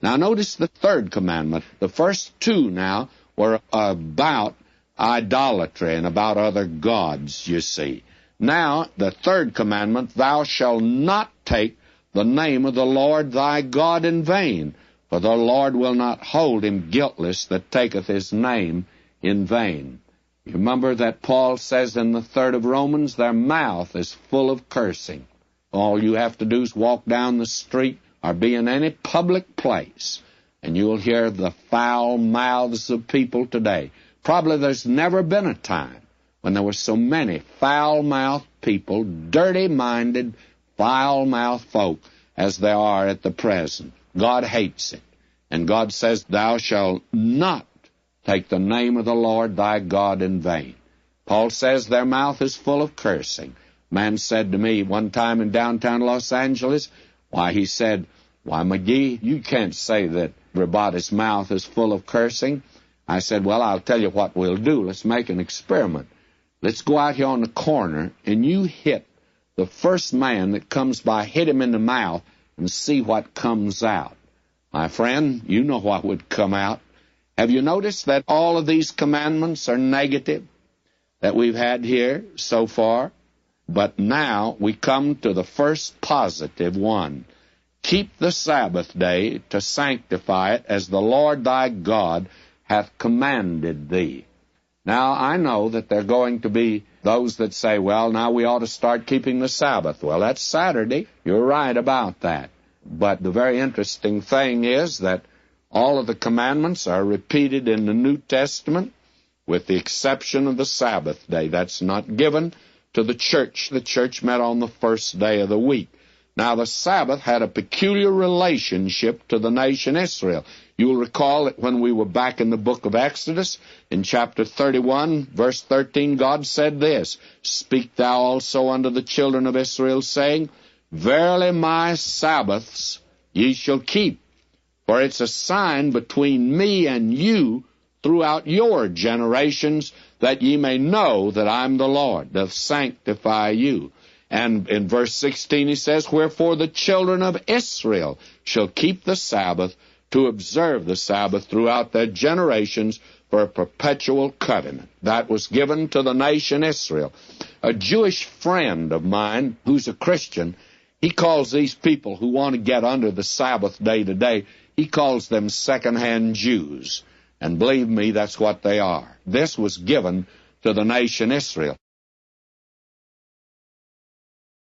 Now notice the third commandment. The first two now were about idolatry and about other gods, you see. Now, the third commandment, thou shalt not take the name of the Lord thy God in vain, for the Lord will not hold him guiltless that taketh his name in vain. You remember that Paul says in the 3rd of Romans, their mouth is full of cursing. All you have to do is walk down the street or be in any public place, and you'll hear the foul mouths of people today. Probably there's never been a time when there were so many foul-mouthed people, dirty-minded, foul-mouthed folk as there are at the present. God hates it. And God says, thou shalt not take the name of the Lord thy God in vain. Paul says their mouth is full of cursing. A man said to me one time in downtown Los Angeles, he said, why, McGee, you can't say that everybody's mouth is full of cursing. I said, well, I'll tell you what we'll do. Let's make an experiment. Let's go out here on the corner, and you hit the first man that comes by, hit him in the mouth, and see what comes out. My friend, you know what would come out. Have you noticed that all of these commandments are negative that we've had here so far? But now we come to the first positive one. Keep the Sabbath day to sanctify it as the Lord thy God hath commanded thee. Now, I know that there are going to be those that say, well, now we ought to start keeping the Sabbath. Well, that's Saturday. You're right about that. But the very interesting thing is that all of the commandments are repeated in the New Testament with the exception of the Sabbath day. That's not given to the church. The church met on the first day of the week. Now, the Sabbath had a peculiar relationship to the nation Israel. You'll recall that when we were back in the book of Exodus, in chapter 31, verse 13, God said this, speak thou also unto the children of Israel, saying, verily my Sabbaths ye shall keep, for it's a sign between me and you throughout your generations, that ye may know that I'm the Lord, doth sanctify you. And in verse 16 he says, wherefore the children of Israel shall keep the Sabbath, to observe the Sabbath throughout their generations for a perpetual covenant. That was given to the nation Israel. A Jewish friend of mine who's a Christian, he calls these people who want to get under the Sabbath day today, he calls them second-hand Jews. And believe me, that's what they are. This was given to the nation Israel.